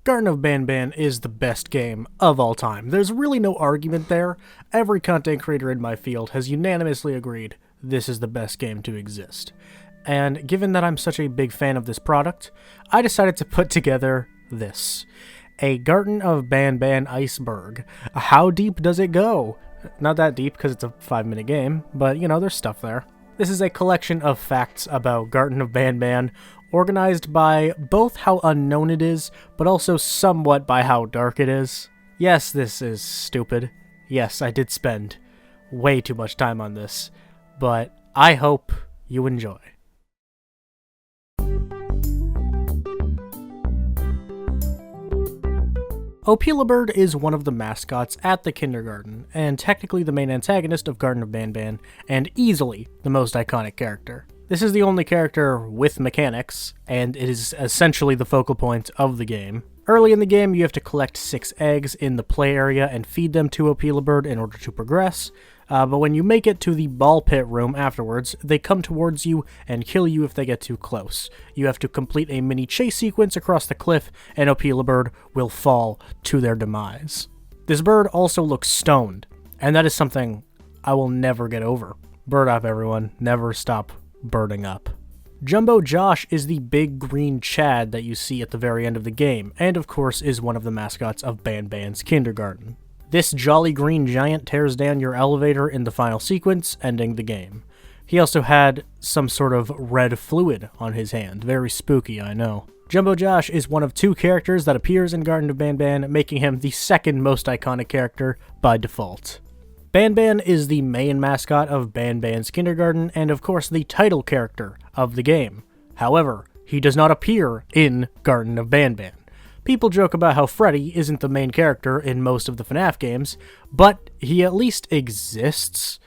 Garten of Banban is the best game of all time. There's really no argument there. Every content creator in my field has unanimously agreed this is the best game to exist. And given that I'm such a big fan of this product, I decided to put together this. A Garten of Banban Iceberg. How deep does it go? Not that deep because it's a 5-minute game, but you know, there's stuff there. This is a collection of facts about Garten of Banban, organized by both how unknown it is, but also somewhat by how dark it is. Yes, this is stupid. Yes, I did spend way too much time on this, but I hope you enjoy. Opilabird is one of the mascots at the kindergarten, and technically the main antagonist of Garten of Banban, and easily the most iconic character. This is the only character with mechanics, and it is essentially the focal point of the game. Early in the game, you have to collect 6 eggs in the play area and feed them to Opilabird in order to progress, but when you make it to the ball pit room afterwards, they come towards you and kill you if they get too close. You have to complete a mini chase sequence across the cliff, and Opilabird will fall to their demise. This bird also looks stoned, and that is something I will never get over. Birdup, everyone. Never stop birding up. Jumbo Josh is the big green Chad that you see at the very end of the game, and of course is one of the mascots of Banban's kindergarten. This jolly green giant tears down your elevator in the final sequence, ending the game. He also had some sort of red fluid on his hand. Very spooky, I know. Jumbo Josh is one of 2 characters that appears in Garten of Banban, making him the second most iconic character by default. Banban is the main mascot of Banban's kindergarten, and of course the title character of the game. However, he does not appear in Garten of Banban. People joke about how Freddy isn't the main character in most of the FNAF games, but he at least exists.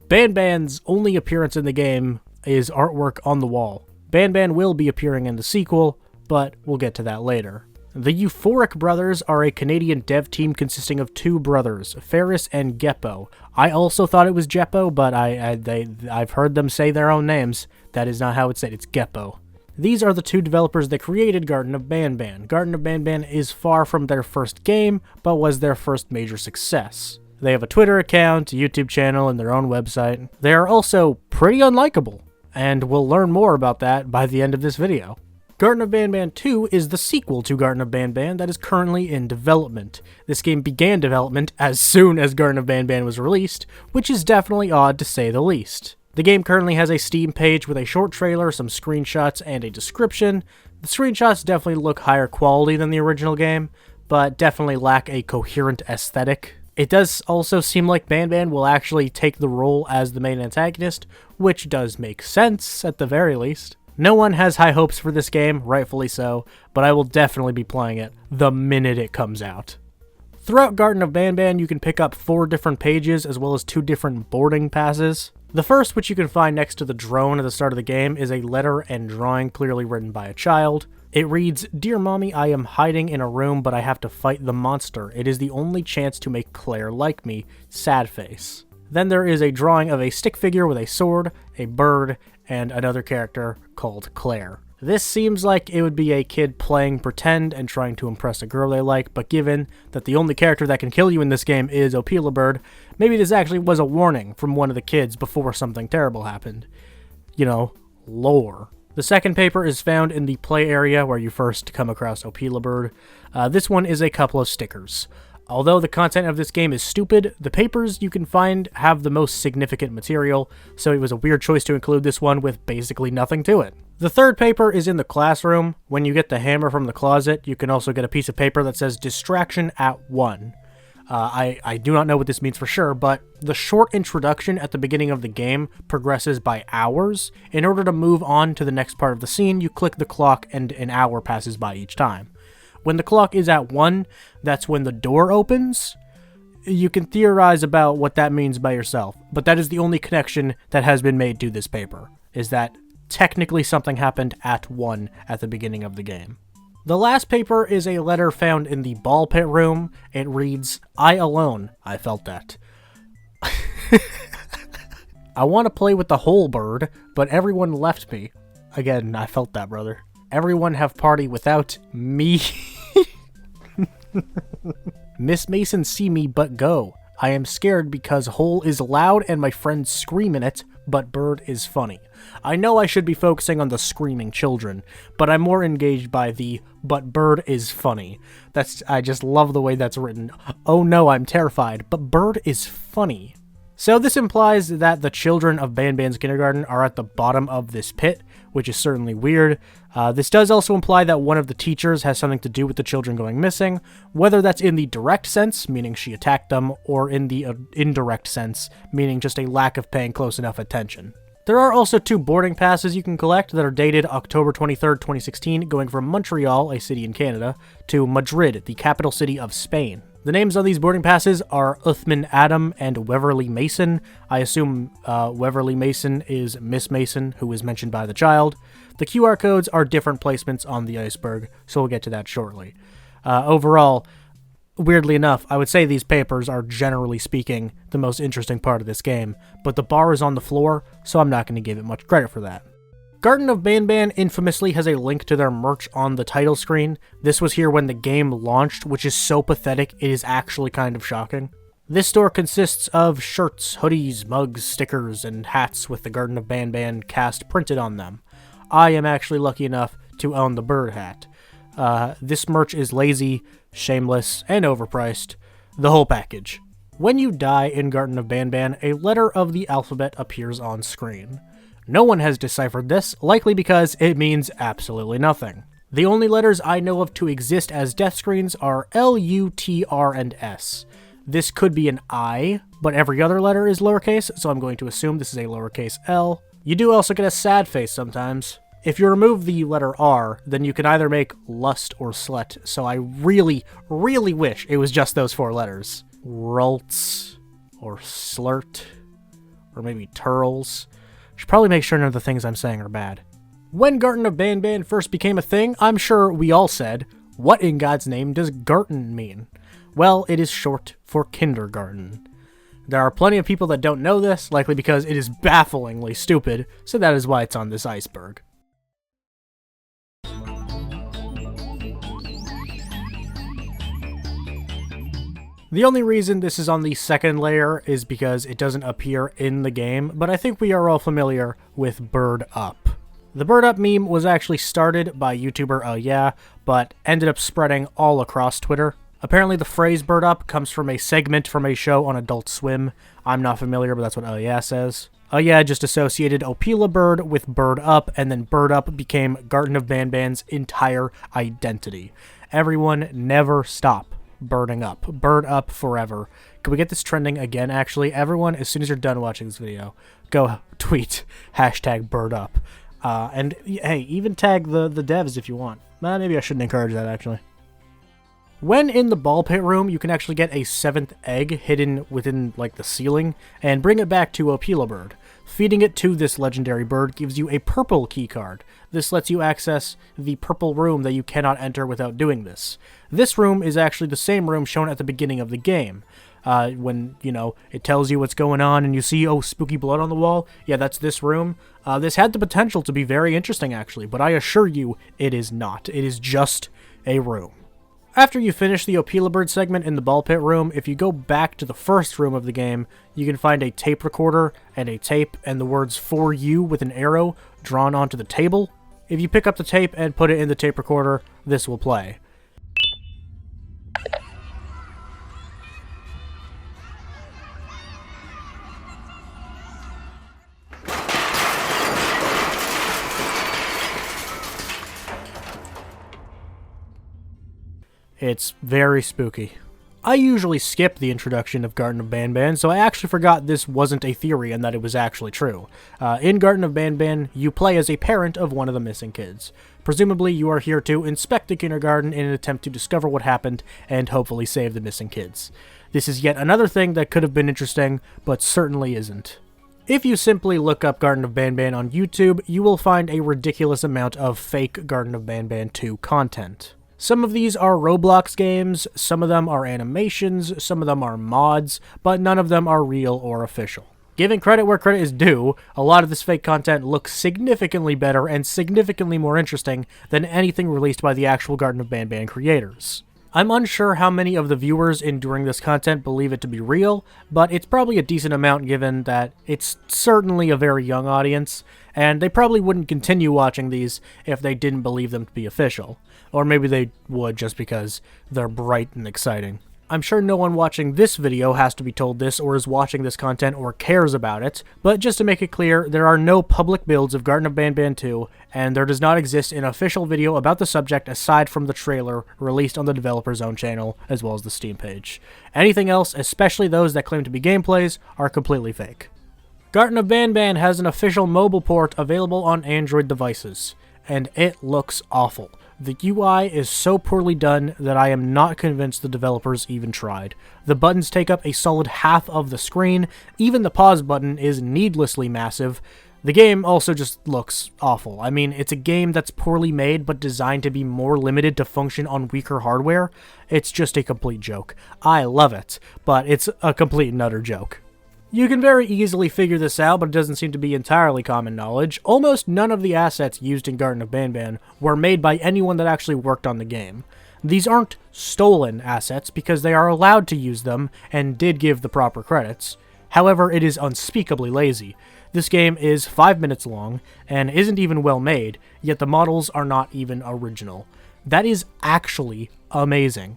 Banban's only appearance in the game is artwork on the wall. Banban will be appearing in the sequel, but we'll get to that later. The Euphoric Brothers are a Canadian dev team consisting of 2 brothers, Ferris and Geppo. I also thought it was Jeppo, but I've heard them say their own names. That is not how it's said, it's Geppo. These are the 2 developers that created Garten of Banban. Garten of Banban is far from their first game, but was their first major success. They have a Twitter account, a YouTube channel, and their own website. They are also pretty unlikable, and we'll learn more about that by the end of this video. Garten of Banban 2 is the sequel to Garten of Banban that is currently in development. This game began development as soon as Garten of Banban was released, which is definitely odd to say the least. The game currently has a Steam page with a short trailer, some screenshots, and a description. The screenshots definitely look higher quality than the original game, but definitely lack a coherent aesthetic. It does also seem like Banban will actually take the role as the main antagonist, which does make sense at the very least. No one has high hopes for this game, rightfully so, but I will definitely be playing it the minute it comes out. Throughout Garten of Banban, you can pick up 4 different pages as well as 2 different boarding passes. The first, which you can find next to the drone at the start of the game, is a letter and drawing clearly written by a child. It reads, "Dear Mommy, I am hiding in a room, but I have to fight the monster. It is the only chance to make Claire like me. Sad face." Then there is a drawing of a stick figure with a sword, a bird, and another character called Claire. This seems like it would be a kid playing pretend and trying to impress a girl they like, but given that the only character that can kill you in this game is Opilabird, maybe this actually was a warning from one of the kids before something terrible happened. You know, lore. The second paper is found in the play area where you first come across Opilabird. This one is a couple of stickers. Although the content of this game is stupid, the papers you can find have the most significant material, so it was a weird choice to include this one with basically nothing to it. The third paper is in the classroom. When you get the hammer from the closet, you can also get a piece of paper that says distraction at 1. I do not know what this means for sure, but the short introduction at the beginning of the game progresses by hours. In order to move on to the next part of the scene, you click the clock and an hour passes by each time. When the clock is at 1, that's when the door opens. You can theorize about what that means by yourself, but that is the only connection that has been made to this paper, is that technically something happened at 1 at the beginning of the game. The last paper is a letter found in the ball pit room. It reads, "I alone, I felt that. I want to play with the whole bird, but everyone left me. Again, I felt that, brother. Everyone have party without me." Miss Mason see me but go. I am scared because hole is loud and my friends scream in it, but bird is funny. I know I should be focusing on the screaming children, but I'm more engaged by the but bird is funny. I just love the way that's written. Oh no, I'm terrified, but bird is funny. So this implies that the children of Banban's kindergarten are at the bottom of this pit, which is certainly weird. This does also imply that one of the teachers has something to do with the children going missing, whether that's in the direct sense, meaning she attacked them, or in the indirect sense, meaning just a lack of paying close enough attention. There are also 2 boarding passes you can collect that are dated October 23rd, 2016, going from Montreal, a city in Canada, to Madrid, the capital city of Spain. The names on these boarding passes are Uthman Adam and Weverly Mason. I assume Weverly Mason is Miss Mason, who is mentioned by the child. The QR codes are different placements on the iceberg, so we'll get to that shortly. Overall, weirdly enough, I would say these papers are, generally speaking, the most interesting part of this game, but the bar is on the floor, so I'm not going to give it much credit for that. Garten of Banban infamously has a link to their merch on the title screen. This was here when the game launched, which is so pathetic, it is actually kind of shocking. This store consists of shirts, hoodies, mugs, stickers, and hats with the Garten of Banban cast printed on them. I am actually lucky enough to own the bird hat. This merch is lazy, shameless, and overpriced. The whole package. When you die in Garten of Banban, a letter of the alphabet appears on screen. No one has deciphered this, likely because it means absolutely nothing. The only letters I know of to exist as death screens are L, U, T, R, and S. This could be an I, but every other letter is lowercase, so I'm going to assume this is a lowercase L. You do also get a sad face sometimes. If you remove the letter R, then you can either make lust or slut, so I really, really wish it was just those 4 letters. Rults, or slurt, or maybe turls. Should probably make sure none of the things I'm saying are bad. When Garten of Banban first became a thing, I'm sure we all said, what in God's name does Garten mean? Well, it is short for kindergarten. There are plenty of people that don't know this, likely because it is bafflingly stupid, so that is why it's on this iceberg. The only reason this is on the second layer is because it doesn't appear in the game, but I think we are all familiar with Birdup. The Birdup meme was actually started by YouTuber Yeah, but ended up spreading all across Twitter. Apparently the phrase Birdup comes from a segment from a show on Adult Swim. I'm not familiar, but that's what Yeah says. Yeah just associated Opila Bird with Birdup, and then Birdup became Garten of Banban's entire identity. Everyone never stop birding up. Bird up forever. Can we get this trending again, actually? Everyone, as soon as you're done watching this video, go tweet hashtag birdup. And hey, even tag the devs if you want. Maybe I shouldn't encourage that, actually. When in the ball pit room, you can actually get a 7th egg hidden within, like, the ceiling, and bring it back to Opila Bird. Feeding it to this legendary bird gives you a purple keycard. This lets you access the purple room that you cannot enter without doing this. This room is actually the same room shown at the beginning of the game. When, you know, it tells you what's going on and you see, oh, spooky blood on the wall. Yeah, that's this room. This had the potential to be very interesting, actually, but I assure you it is not. It is just a room. After you finish the Opila Bird segment in the ball pit room, if you go back to the first room of the game, you can find a tape recorder and a tape and the words "for you" with an arrow drawn onto the table. If you pick up the tape and put it in the tape recorder, this will play. It's very spooky. I usually skip the introduction of Garten of Banban, so I actually forgot this wasn't a theory and that it was actually true. In Garten of Banban, you play as a parent of one of the missing kids. Presumably, you are here to inspect the kindergarten in an attempt to discover what happened and hopefully save the missing kids. This is yet another thing that could have been interesting, but certainly isn't. If you simply look up Garten of Banban on YouTube, you will find a ridiculous amount of fake Garten of Banban 2 content. Some of these are Roblox games, some of them are animations, some of them are mods, but none of them are real or official. Giving credit where credit is due, a lot of this fake content looks significantly better and significantly more interesting than anything released by the actual Garten of Banban creators. I'm unsure how many of the viewers enduring this content believe it to be real, but it's probably a decent amount given that it's certainly a very young audience, and they probably wouldn't continue watching these if they didn't believe them to be official. Or maybe they would just because they're bright and exciting. I'm sure no one watching this video has to be told this or is watching this content or cares about it, but just to make it clear, there are no public builds of Garten of Banban 2, and there does not exist an official video about the subject aside from the trailer released on the developer's own channel, as well as the Steam page. Anything else, especially those that claim to be gameplays, are completely fake. Garten of Banban has an official mobile port available on Android devices, and it looks awful. The UI is so poorly done that I am not convinced the developers even tried. The buttons take up a solid half of the screen, even the pause button is needlessly massive. The game also just looks awful. I mean, it's a game that's poorly made but designed to be more limited to function on weaker hardware. It's just a complete joke. I love it, but it's a complete and utter joke. You can very easily figure this out, but it doesn't seem to be entirely common knowledge. Almost none of the assets used in Garten of Banban were made by anyone that actually worked on the game. These aren't stolen assets because they are allowed to use them and did give the proper credits. However, it is unspeakably lazy. This game is 5 minutes long and isn't even well made, yet the models are not even original. That is actually amazing.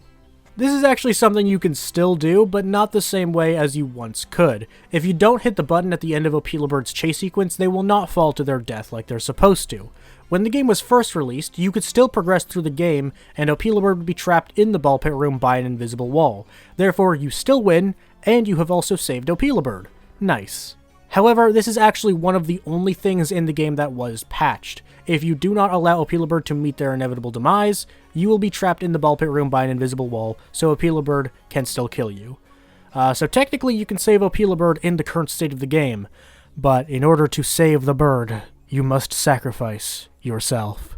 This is actually something you can still do, but not the same way as you once could. If you don't hit the button at the end of Opilibird's chase sequence, they will not fall to their death like they're supposed to. When the game was first released, you could still progress through the game, and Opilibird would be trapped in the ball pit room by an invisible wall. Therefore, you still win, and you have also saved Opilibird. Nice. However, this is actually one of the only things in the game that was patched. If you do not allow Opilibird to meet their inevitable demise, you will be trapped in the ball pit room by an invisible wall, so Opilibird can still kill you. So technically you can save Opilibird in the current state of the game, but in order to save the bird, you must sacrifice yourself.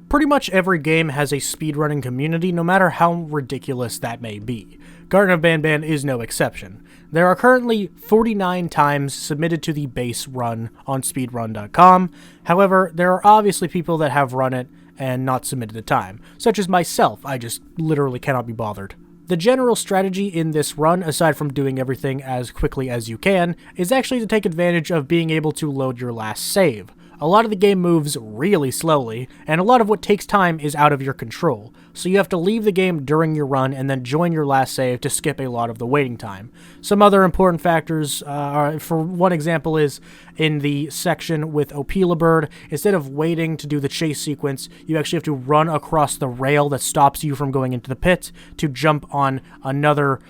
Pretty much every game has a speedrunning community, no matter how ridiculous that may be. Garten of Banban is no exception. There are currently 49 times submitted to the base run on speedrun.com. However, there are obviously people that have run it and not submitted a time, such as myself. I just literally cannot be bothered. The general strategy in this run, aside from doing everything as quickly as you can, is actually to take advantage of being able to load your last save. A lot of the game moves really slowly, and a lot of what takes time is out of your control, so you have to leave the game during your run and then join your last save to skip a lot of the waiting time. Some other important factors, for one example, is in the section with Opilibird, instead of waiting to do the chase sequence, you actually have to run across the rail that stops you from going into the pit to jump on another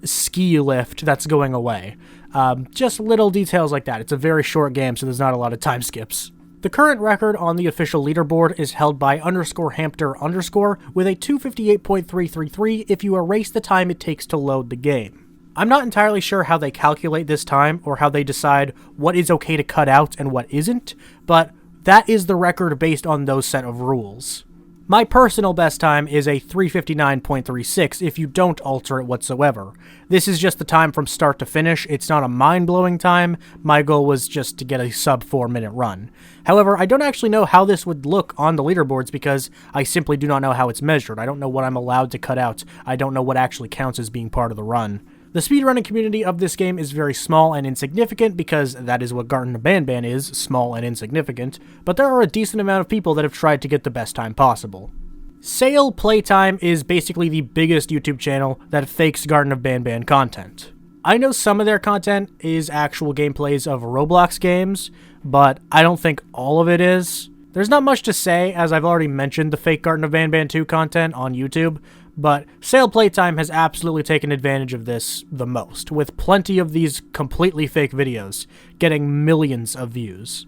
ski lift that's going away. Just little details like that. It's a very short game, so there's not a lot of time skips. The current record on the official leaderboard is held by _Hampter_ with a 258.333 if you erase the time it takes to load the game. I'm not entirely sure how they calculate this time or how they decide what is okay to cut out and what isn't, but that is the record based on those set of rules. My personal best time is a 359.36 if you don't alter it whatsoever. This is just the time from start to finish. It's not a mind-blowing time. My goal was just to get a sub 4-minute run. However, I don't actually know how this would look on the leaderboards because I simply do not know how it's measured. I don't know what I'm allowed to cut out. I don't know what actually counts as being part of the run. The speedrunning community of this game is very small and insignificant because that is what Garten of Banban is, small and insignificant, but there are a decent amount of people that have tried to get the best time possible. Sale Playtime is basically the biggest YouTube channel that fakes Garten of Banban content. I know some of their content is actual gameplays of Roblox games, but I don't think all of it is. There's not much to say, as I've already mentioned the fake Garten of Banban 2 content on YouTube, but Sale Playtime has absolutely taken advantage of this the most, with plenty of these completely fake videos getting millions of views.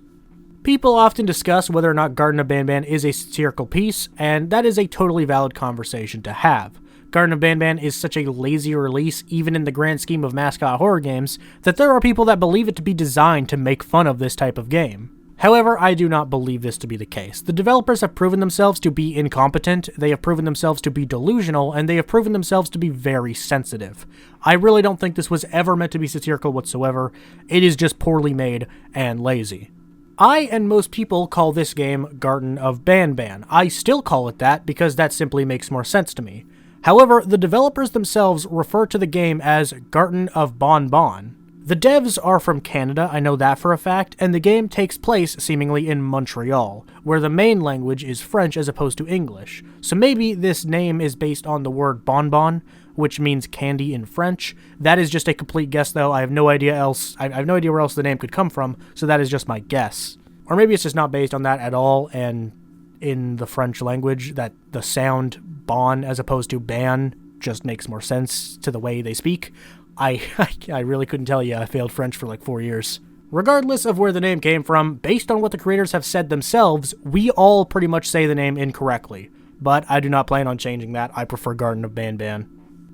People often discuss whether or not Garten of Banban is a satirical piece, and that is a totally valid conversation to have. Garten of Banban is such a lazy release, even in the grand scheme of mascot horror games, that there are people that believe it to be designed to make fun of this type of game. However, I do not believe this to be the case. The developers have proven themselves to be incompetent, they have proven themselves to be delusional, and they have proven themselves to be very sensitive. I really don't think this was ever meant to be satirical whatsoever. It is just poorly made and lazy. I and most people call this game Garten of Banban. I still call it that because that simply makes more sense to me. However, the developers themselves refer to the game as Garten of Banban. The devs are from Canada, I know that for a fact, and the game takes place seemingly in Montreal, where the main language is French as opposed to English. So maybe this name is based on the word bonbon, which means candy in French. That is just a complete guess though, I have no idea where else the name could come from, so that is just my guess. Or maybe it's just not based on that at all, and in the French language, that the sound bon as opposed to ban just makes more sense to the way they speak. I really couldn't tell you. I failed French for like 4 years. Regardless of where the name came from, based on what the creators have said themselves, we all pretty much say the name incorrectly. But I do not plan on changing that. I prefer Garten of Banban.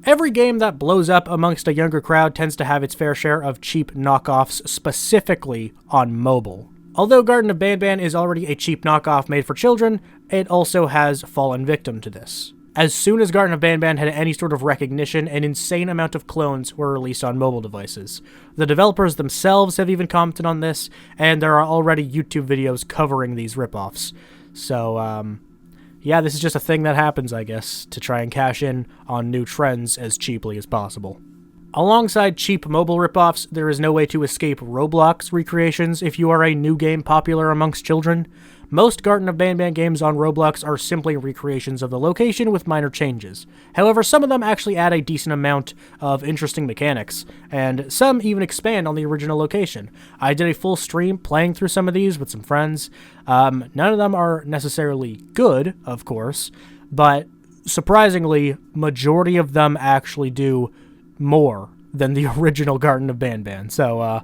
Every game that blows up amongst a younger crowd tends to have its fair share of cheap knockoffs, specifically on mobile. Although Garten of Banban is already a cheap knockoff made for children, it also has fallen victim to this. As soon as Garten of Banban had any sort of recognition, an insane amount of clones were released on mobile devices. The developers themselves have even commented on this, and there are already YouTube videos covering these ripoffs. So, yeah, this is just a thing that happens, I guess, to try and cash in on new trends as cheaply as possible. Alongside cheap mobile ripoffs, there is no way to escape Roblox recreations if you are a new game popular amongst children. Most Garten of Banban games on Roblox are simply recreations of the location with minor changes. However, some of them actually add a decent amount of interesting mechanics, and some even expand on the original location. I did a full stream playing through some of these with some friends. None of them are necessarily good, of course, but surprisingly, majority of them actually do more than the original Garten of Banban. So,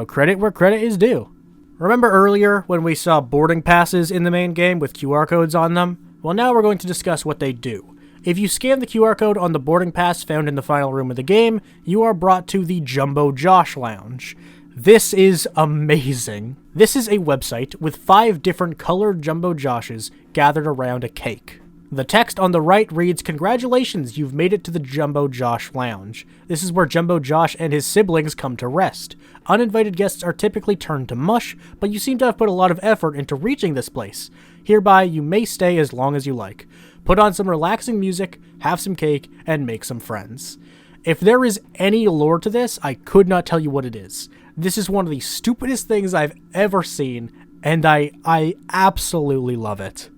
credit where credit is due. Remember earlier when we saw boarding passes in the main game with QR codes on them? Well, now we're going to discuss what they do. If you scan the QR code on the boarding pass found in the final room of the game, you are brought to the Jumbo Josh Lounge. This is amazing. This is a website with 5 different colored Jumbo Joshes gathered around a cake. The text on the right reads, "Congratulations, you've made it to the Jumbo Josh Lounge. This is where Jumbo Josh and his siblings come to rest. Uninvited guests are typically turned to mush, but you seem to have put a lot of effort into reaching this place. Hereby, you may stay as long as you like. Put on some relaxing music, have some cake, and make some friends." If there is any lore to this, I could not tell you what it is. This is one of the stupidest things I've ever seen, and I absolutely love it.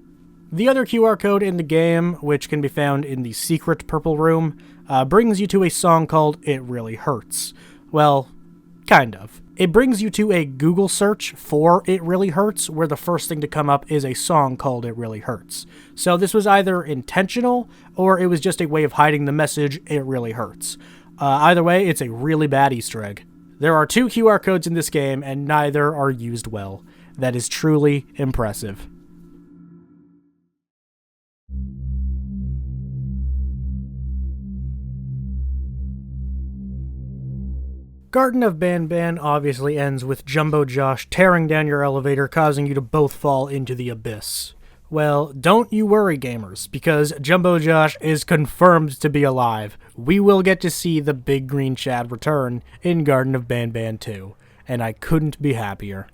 The other QR code in the game, which can be found in the secret purple room, brings you to a song called "It Really Hurts." Well, kind of. It brings you to a Google search for "It Really Hurts," where the first thing to come up is a song called "It Really Hurts." So this was either intentional, or it was just a way of hiding the message, "It really hurts." Either way, it's a really bad Easter egg. There are 2 QR codes in this game, and neither are used well. That is truly impressive. Garten of Banban obviously ends with Jumbo Josh tearing down your elevator, causing you to both fall into the abyss. Well, don't you worry, gamers, because Jumbo Josh is confirmed to be alive. We will get to see the big green Chad return in Garten of Banban 2, and I couldn't be happier.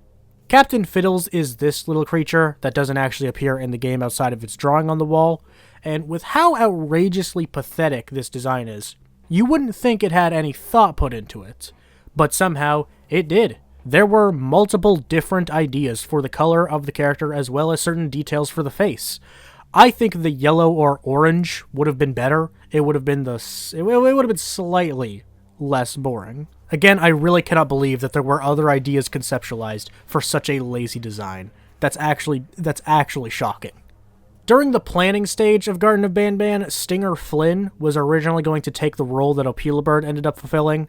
Captain Fiddles is this little creature that doesn't actually appear in the game outside of its drawing on the wall, and with how outrageously pathetic this design is, you wouldn't think it had any thought put into it. But somehow, it did. There were multiple different ideas for the color of the character as well as certain details for the face. I think the yellow or orange would have been better. It would have been slightly less boring. Again, I really cannot believe that there were other ideas conceptualized for such a lazy design. That's actually shocking. During the planning stage of Garten of Banban, Stinger Flynn was originally going to take the role that Opilabird ended up fulfilling.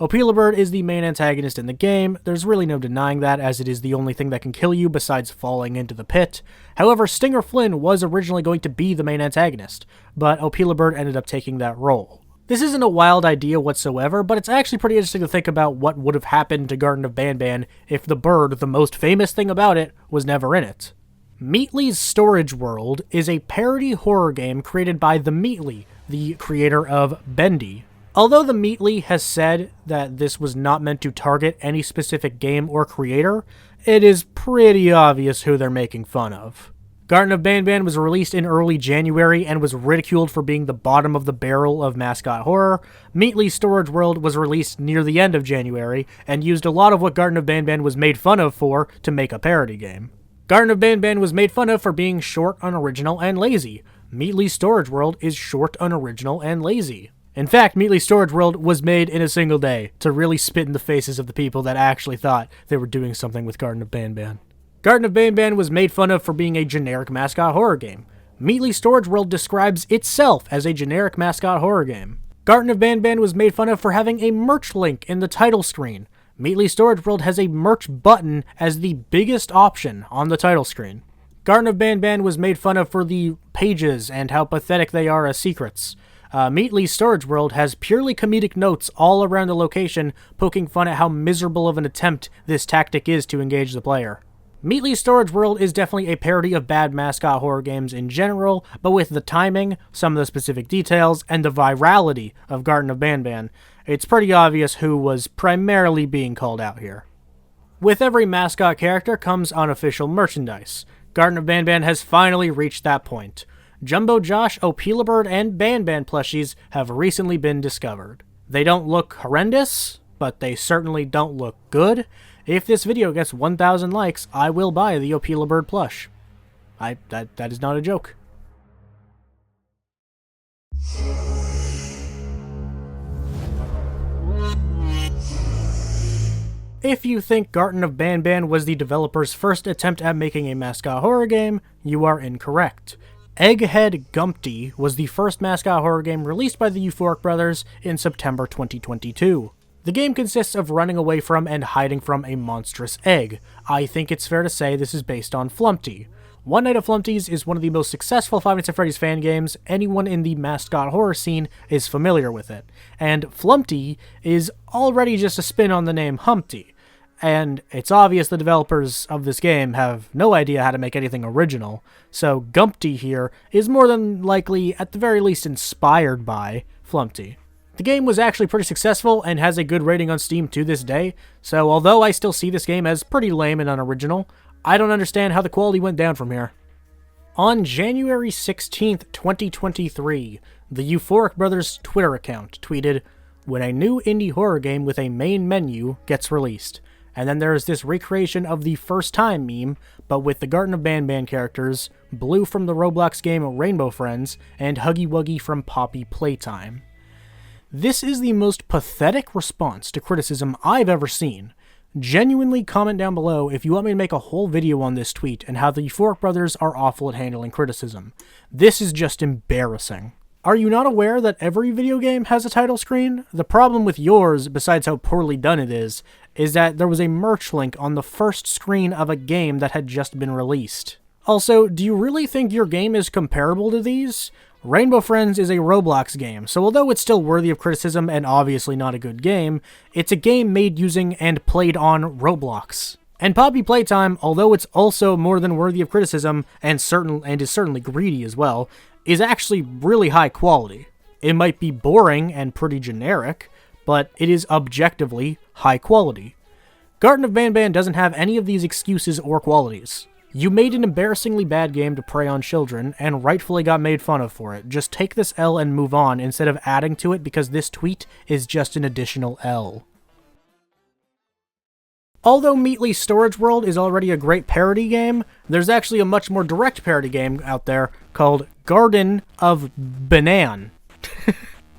Opilabird is the main antagonist in the game. There's really no denying that, as it is the only thing that can kill you besides falling into the pit. However, Stinger Flynn was originally going to be the main antagonist, but Opilabird ended up taking that role. This isn't a wild idea whatsoever, but it's actually pretty interesting to think about what would have happened to Garten of Banban if the bird, the most famous thing about it, was never in it. Meatly's Storage World is a parody horror game created by the Meatly, the creator of Bendy. Although the Meatly has said that this was not meant to target any specific game or creator, it is pretty obvious who they're making fun of. Garten of Banban was released in early January and was ridiculed for being the bottom of the barrel of mascot horror. Meatly's Storage World was released near the end of January and used a lot of what Garten of Banban was made fun of for to make a parody game. Garten of Banban was made fun of for being short, unoriginal, and lazy. Meatly's Storage World is short, unoriginal, and lazy. In fact, Meatly's Storage World was made in a single day to really spit in the faces of the people that actually thought they were doing something with Garten of Banban. Garten of Banban was made fun of for being a generic mascot horror game. Meatly's Storage World describes itself as a generic mascot horror game. Garten of Banban was made fun of for having a merch link in the title screen. Meatly's Storage World has a merch button as the biggest option on the title screen. Garten of Banban was made fun of for the pages and how pathetic they are as secrets. Meatly's Storage World has purely comedic notes all around the location, poking fun at how miserable of an attempt this tactic is to engage the player. Meatly's Storage World is definitely a parody of bad mascot horror games in general, but with the timing, some of the specific details, and the virality of Garten of Banban, it's pretty obvious who was primarily being called out here. With every mascot character comes unofficial merchandise. Garten of Banban has finally reached that point. Jumbo Josh, Opilabird, and Banban plushies have recently been discovered. They don't look horrendous, but they certainly don't look good. If this video gets 1,000 likes, I will buy the Opilabird plush. That is not a joke. If you think Garten of Banban was the developer's first attempt at making a mascot horror game, you are incorrect. Egghead Gumpty was the first mascot horror game released by the Euphoric Brothers in September 2022. The game consists of running away from and hiding from a monstrous egg. I think it's fair to say this is based on Flumpty. One Night at Flumpty's is one of the most successful Five Nights at Freddy's fan games. Anyone in the mascot horror scene is familiar with it. And Flumpty is already just a spin on the name Humpty. And it's obvious the developers of this game have no idea how to make anything original, so Gumpty here is more than likely, at the very least, inspired by Flumpty. The game was actually pretty successful and has a good rating on Steam to this day, so although I still see this game as pretty lame and unoriginal, I don't understand how the quality went down from here. On January 16th, 2023, the Euphoric Brothers Twitter account tweeted, "When a new indie horror game with a main menu gets released." And then there is this recreation of the first time meme, but with the Garten of Banban characters, Blue from the Roblox game Rainbow Friends, and Huggy Wuggy from Poppy Playtime. This is the most pathetic response to criticism I've ever seen. Genuinely comment down below if you want me to make a whole video on this tweet and how the Euphoric Brothers are awful at handling criticism. This is just embarrassing. Are you not aware that every video game has a title screen? The problem with yours, besides how poorly done it is that there was a merch link on the first screen of a game that had just been released. Also, do you really think your game is comparable to these? Rainbow Friends is a Roblox game, so although it's still worthy of criticism and obviously not a good game, it's a game made using and played on Roblox. And Poppy Playtime, although it's also more than worthy of criticism and is certainly greedy as well, is actually really high quality. It might be boring and pretty generic, but it is objectively high quality. Garten of Banban doesn't have any of these excuses or qualities. You made an embarrassingly bad game to prey on children, and rightfully got made fun of for it. Just take this L and move on instead of adding to it because this tweet is just an additional L. Although Meatly's Storage World is already a great parody game, there's actually a much more direct parody game out there called Garten of Banban.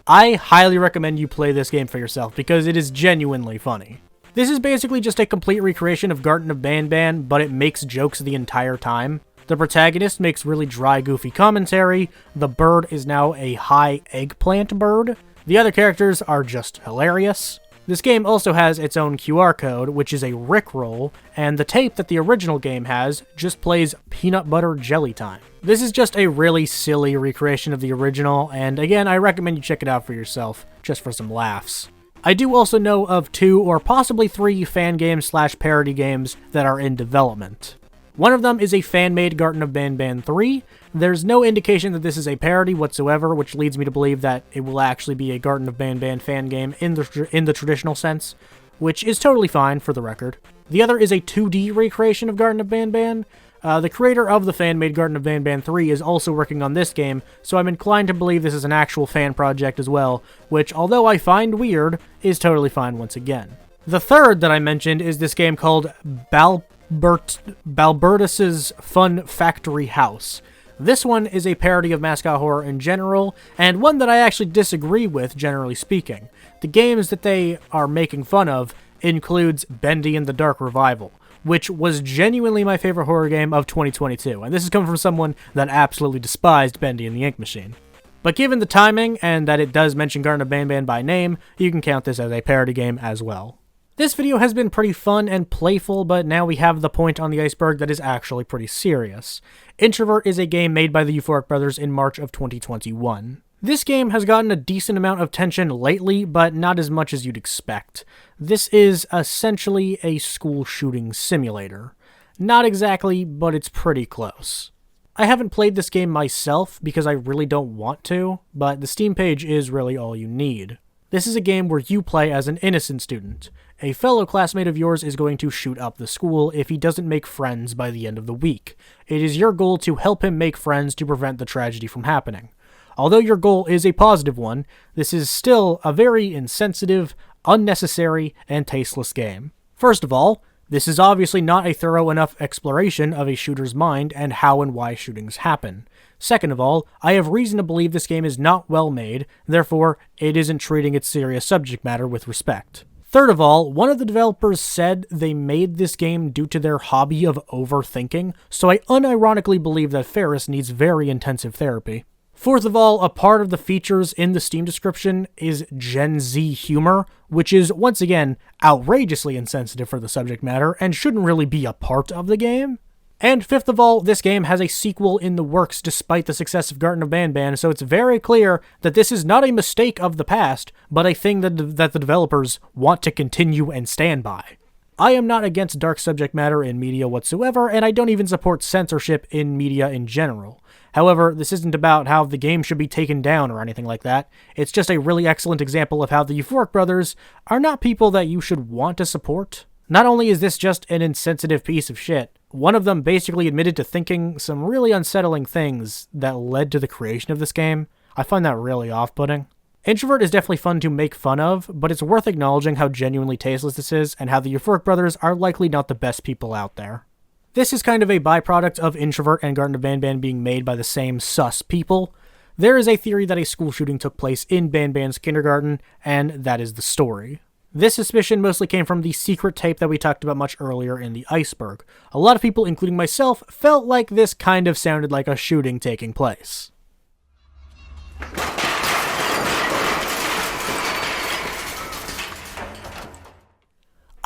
I highly recommend you play this game for yourself because it is genuinely funny. This is basically just a complete recreation of Garten of Banban, but it makes jokes the entire time. The protagonist makes really dry, goofy commentary. The bird is now a high eggplant bird. The other characters are just hilarious. This game also has its own QR code, which is a Rickroll, and the tape that the original game has just plays Peanut Butter Jelly Time. This is just a really silly recreation of the original, and again, I recommend you check it out for yourself, just for some laughs. I do also know of 2 or possibly 3 fan games / parody games that are in development. One of them is a fan-made Garten of Banban 3. There's no indication that this is a parody whatsoever, which leads me to believe that it will actually be a Garten of Banban fan game in the traditional sense, which is totally fine for the record. The other is a 2D recreation of Garten of Banban. The creator of the fan-made Garten of Banban 3 is also working on this game, so I'm inclined to believe this is an actual fan project as well, which, although I find weird, is totally fine once again. The third that I mentioned is this game called Balbertus's Fun Factory House. This one is a parody of mascot horror in general, and one that I actually disagree with, generally speaking. The games that they are making fun of includes Bendy and the Dark Revival, which was genuinely my favorite horror game of 2022, and this is coming from someone that absolutely despised Bendy and the Ink Machine. But given the timing, and that it does mention Garten of Banban by name, you can count this as a parody game as well. This video has been pretty fun and playful, but now we have the point on the iceberg that is actually pretty serious. Introvert is a game made by the Euphoric Brothers in March of 2021. This game has gotten a decent amount of attention lately, but not as much as you'd expect. This is essentially a school shooting simulator. Not exactly, but it's pretty close. I haven't played this game myself because I really don't want to, but the Steam page is really all you need. This is a game where you play as an innocent student. A fellow classmate of yours is going to shoot up the school if he doesn't make friends by the end of the week. It is your goal to help him make friends to prevent the tragedy from happening. Although your goal is a positive one, this is still a very insensitive, unnecessary, and tasteless game. First of all, this is obviously not a thorough enough exploration of a shooter's mind and how and why shootings happen. Second of all, I have reason to believe this game is not well made, therefore, it isn't treating its serious subject matter with respect. Third of all, one of the developers said they made this game due to their hobby of overthinking, so I unironically believe that Ferris needs very intensive therapy. Fourth of all, a part of the features in the Steam description is Gen Z humor, which is, once again, outrageously insensitive for the subject matter and shouldn't really be a part of the game. And fifth of all, this game has a sequel in the works despite the success of Garten of Banban, so it's very clear that this is not a mistake of the past, but a thing that the developers want to continue and stand by. I am not against dark subject matter in media whatsoever, and I don't even support censorship in media in general. However, this isn't about how the game should be taken down or anything like that. It's just a really excellent example of how the Euphoric Brothers are not people that you should want to support. Not only is this just an insensitive piece of shit, one of them basically admitted to thinking some really unsettling things that led to the creation of this game. I find that really off-putting. Introvert is definitely fun to make fun of, but it's worth acknowledging how genuinely tasteless this is and how the Euphoric Brothers are likely not the best people out there. This is kind of a byproduct of Introvert and Garten of Banban being made by the same sus people. There is a theory that a school shooting took place in Banban's kindergarten, and that is the story. This suspicion mostly came from the secret tape that we talked about much earlier in the iceberg. A lot of people, including myself, felt like this kind of sounded like a shooting taking place.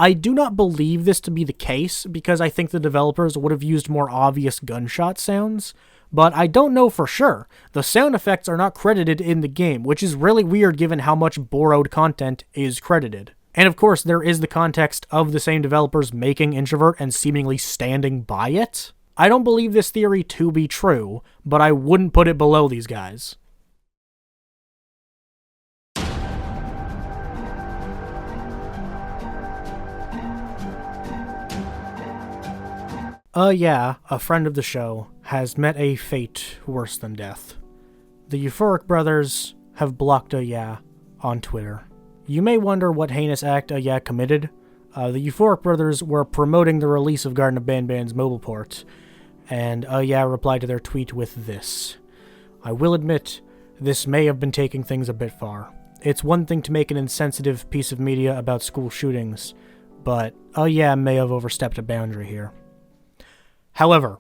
I do not believe this to be the case because I think the developers would have used more obvious gunshot sounds, but I don't know for sure. The sound effects are not credited in the game, which is really weird given how much borrowed content is credited. And of course, there is the context of the same developers making Introvert and seemingly standing by it. I don't believe this theory to be true, but I wouldn't put it below these guys. Yeah, a friend of the show has met a fate worse than death. The Euphoric Brothers have blocked on Twitter. You may wonder what heinous act committed. The Euphoric Brothers were promoting the release of Garten of Banban's mobile port, and replied to their tweet with this. I will admit, this may have been taking things a bit far. It's one thing to make an insensitive piece of media about school shootings, but may have overstepped a boundary here. However,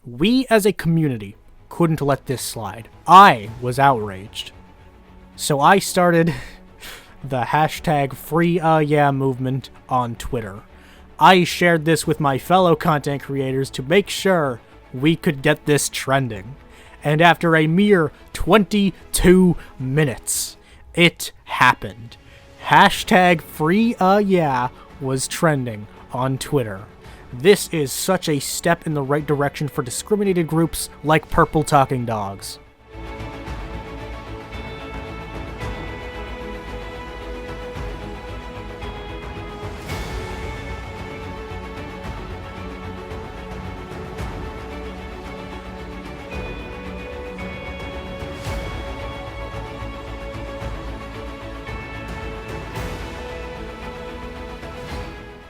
we as a community couldn't let this slide. I was outraged. So I started the hashtag Free movement on Twitter. I shared this with my fellow content creators to make sure we could get this trending. And after a mere 22 minutes, it happened. Hashtag Free was trending on Twitter. This is such a step in the right direction for discriminated groups like Purple Talking Dogs.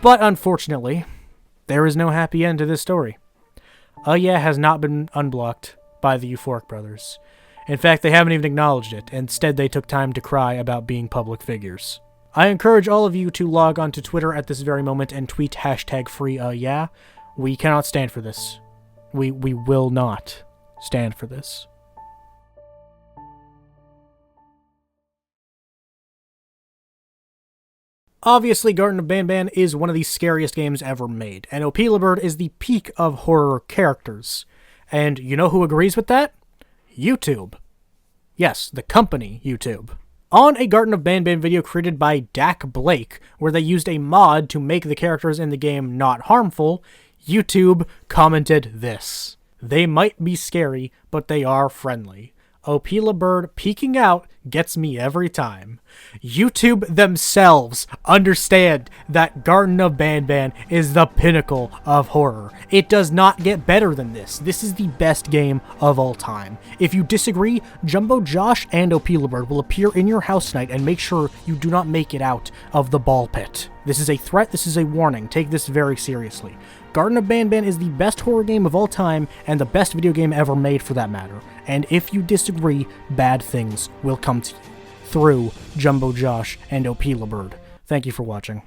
But unfortunately, there is no happy end to this story. Yeah has not been unblocked by the Euphoric brothers. In fact, they haven't even acknowledged it. Instead, they took time to cry about being public figures. I encourage all of you to log onto Twitter at this very moment and tweet #free. We cannot stand for this. We will not stand for this. Obviously, Garten of Banban is one of the scariest games ever made, and Opilabird is the peak of horror characters. And you know who agrees with that? YouTube. Yes, the company YouTube. On a Garten of Banban video created by Dak Blake, where they used a mod to make the characters in the game not harmful, YouTube commented this: "They might be scary, but they are friendly. Opilabird peeking out gets me every time." YouTube themselves understand that Garten of Banban is the pinnacle of horror. It does not get better than this. This is the best game of all time. If you disagree, Jumbo Josh and Opilabird will appear in your house tonight and make sure you do not make it out of the ball pit. This is a threat, this is a warning. Take this very seriously. Garten of Banban is the best horror game of all time, and the best video game ever made for that matter. And if you disagree, bad things will come to you through Jumbo Josh and Opilabird. Thank you for watching.